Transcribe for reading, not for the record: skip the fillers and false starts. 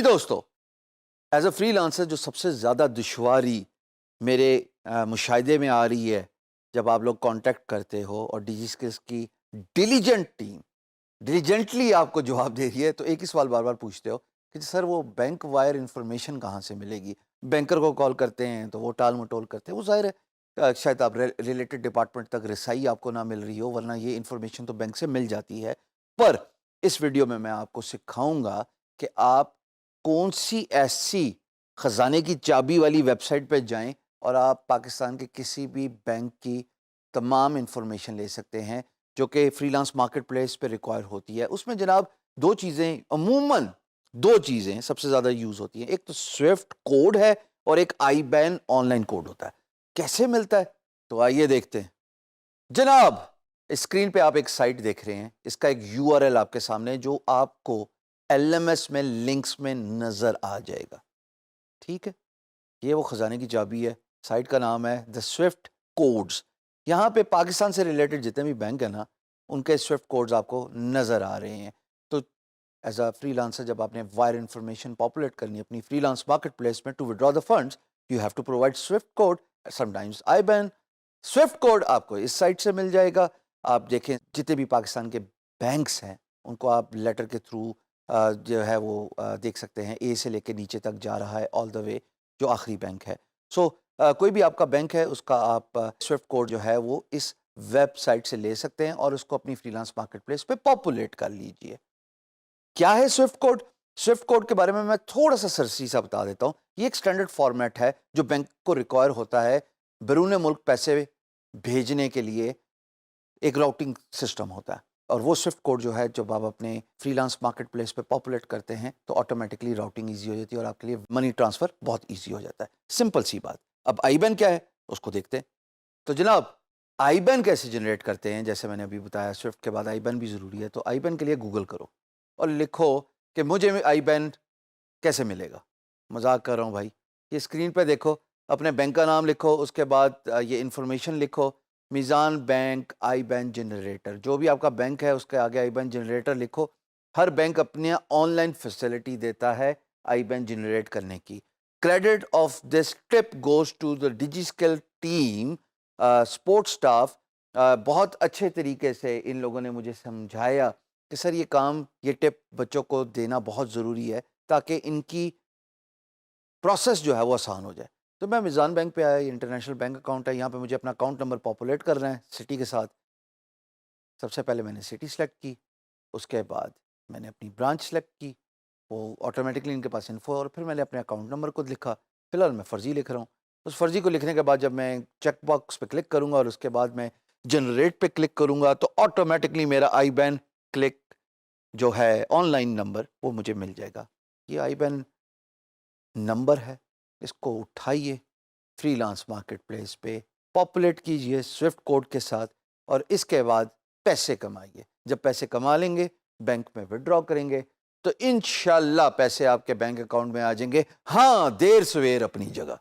دوستو، as a free lancer جو سب سے زیادہ دشواری میرے مشاہدے میں آ رہی ہے جب آپ لوگ کانٹیکٹ کرتے ہو اور ڈیجی اسکلز کی ڈیلیجنٹ ٹیم ڈیلیجنٹلی آپ کو جواب دے رہی ہے، تو ایک ہی سوال بار بار پوچھتے ہو کہ سر وہ بینک وائر انفارمیشن کہاں سے ملے گی؟ بینکر کو کال کرتے ہیں تو وہ ٹال مٹول کرتے ہیں، وہ ظاہر ہے شاید آپ ریلیٹڈ ڈپارٹمنٹ تک رسائی آپ کو نہ مل رہی ہو، ورنہ یہ انفارمیشن تو بینک سے مل جاتی ہے۔ پر اس ویڈیو میں آپ کو سکھاؤں گا کہ آپ کون سی ایسی خزانے کی چابی والی ویب سائٹ پہ جائیں اور آپ پاکستان کے کسی بھی بینک کی تمام انفارمیشن لے سکتے ہیں جو کہ فری لانس مارکیٹ پلیس پہ ریکوائر ہوتی ہے۔ اس میں جناب دو چیزیں، عموماً دو چیزیں سب سے زیادہ یوز ہوتی ہیں، ایک تو سوئفٹ کوڈ ہے اور ایک آئی بین آن لائن کوڈ ہوتا ہے۔ کیسے ملتا ہے؟ تو آئیے دیکھتے ہیں۔ جناب اسکرین پہ آپ ایک سائٹ دیکھ رہے ہیں، اس کا ایک یو آر ایل آپ کے سامنے جو آپ کو ایل ایم ایس میں لنکس میں نظر آ جائے گا، ٹھیک ہے؟ یہ وہ خزانے کی چابی ہے، سائٹ کا نام ہے دا سوئفٹ کوڈز۔ یہاں پہ پاکستان سے ریلیٹڈ جتنے بھی بینک ہیں نا، ان کے سوئفٹ کوڈز آپ کو نظر آ رہے ہیں۔ تو ایز اے فری لانسر جب آپ نے وائر انفارمیشن پاپولیٹ کرنی ہے اپنی فری لانس مارکیٹ پلیس میں to withdraw the funds, you have to provide swift code, sometimes IBAN. Swift code آپ کو اس سائٹ سے مل جائے گا۔ آپ دیکھیں جتنے بھی پاکستان کے بینکس ہیں ان کو آپ لیٹر کے تھرو جو ہے وہ دیکھ سکتے ہیں، اے سے لے کے نیچے تک جا رہا ہے آل دا وے جو آخری بینک ہے۔ سو کوئی بھی آپ کا بینک ہے اس کا آپ سوئفٹ کوڈ جو ہے وہ اس ویب سائٹ سے لے سکتے ہیں اور اس کو اپنی فری لانس مارکیٹ پلیس پہ پاپولیٹ کر لیجئے۔ کیا ہے سوئفٹ کوڈ؟ سوئفٹ کوڈ کے بارے میں تھوڑا سا سرسری سا بتا دیتا ہوں۔ یہ ایک سٹینڈرڈ فارمیٹ ہے جو بینک کو ریکوائر ہوتا ہے بیرون ملک پیسے بھیجنے کے لیے، ایک راؤٹنگ سسٹم ہوتا ہے، اور وہ سوئفٹ کوڈ جو ہے جب آپ اپنے فری لانس مارکیٹ پلیس پہ پاپولیٹ کرتے ہیں تو آٹومیٹکلی راؤٹنگ ایزی ہو جاتی ہے اور آپ کے لیے منی ٹرانسفر بہت ایزی ہو جاتا ہے۔ سمپل سی بات۔ اب آئی بین کیا ہے اس کو دیکھتے ہیں۔ تو جناب آئی بین کیسے جنریٹ کرتے ہیں؟ جیسے میں نے ابھی بتایا سوئفٹ کے بعد آئی بین بھی ضروری ہے، تو آئی بین کے لیے گوگل کرو اور لکھو کہ مجھے آئی بین کیسے ملے گا۔ مذاق کر رہا ہوں بھائی، یہ اسکرین پہ دیکھو، اپنے بینک کا نام لکھو، اس کے بعد یہ انفارمیشن لکھو، میزان بینک آئی بین جنریٹر، جو بھی آپ کا بینک ہے اس کے آگے آئی بین جنریٹر لکھو۔ ہر بینک اپنی آن لائن فیسلٹی دیتا ہے آئی بین جنریٹ کرنے کی۔ Credit of this tip goes to the DigiSkills team support staff. بہت اچھے طریقے سے ان لوگوں نے مجھے سمجھایا کہ سر یہ کام، یہ ٹپ بچوں کو دینا بہت ضروری ہے تاکہ ان کی پروسیس جو ہے وہ آسان ہو جائے۔ تو میں میزان بینک پہ آیا، یہ انٹرنیشنل بینک اکاؤنٹ ہے، یہاں پہ مجھے اپنا اکاؤنٹ نمبر پاپولیٹ کرنا ہے سٹی کے ساتھ۔ سب سے پہلے میں نے سٹی سلیکٹ کی، اس کے بعد میں نے اپنی برانچ سلیکٹ کی، وہ آٹومیٹکلی ان کے پاس انفو، اور پھر میں نے اپنے اکاؤنٹ نمبر کو لکھا۔ فی الحال میں فرضی لکھ رہا ہوں۔ اس فرضی کو لکھنے کے بعد جب میں چیک باکس پہ کلک کروں گا اور اس کے بعد میں جنریٹ پہ کلک کروں گا تو آٹومیٹکلی میرا آئی بین کلک جو ہے آن لائن نمبر وہ مجھے مل جائے گا۔ یہ آئی بین نمبر ہے، اس کو اٹھائیے، فری لانس مارکیٹ پلیس پہ پاپولیٹ کیجئے سوئفٹ کوڈ کے ساتھ، اور اس کے بعد پیسے کمائیے۔ جب پیسے کما لیں گے بینک میں وڈرا کریں گے تو انشاءاللہ پیسے آپ کے بینک اکاؤنٹ میں آ جائیں گے، ہاں دیر سویر اپنی جگہ۔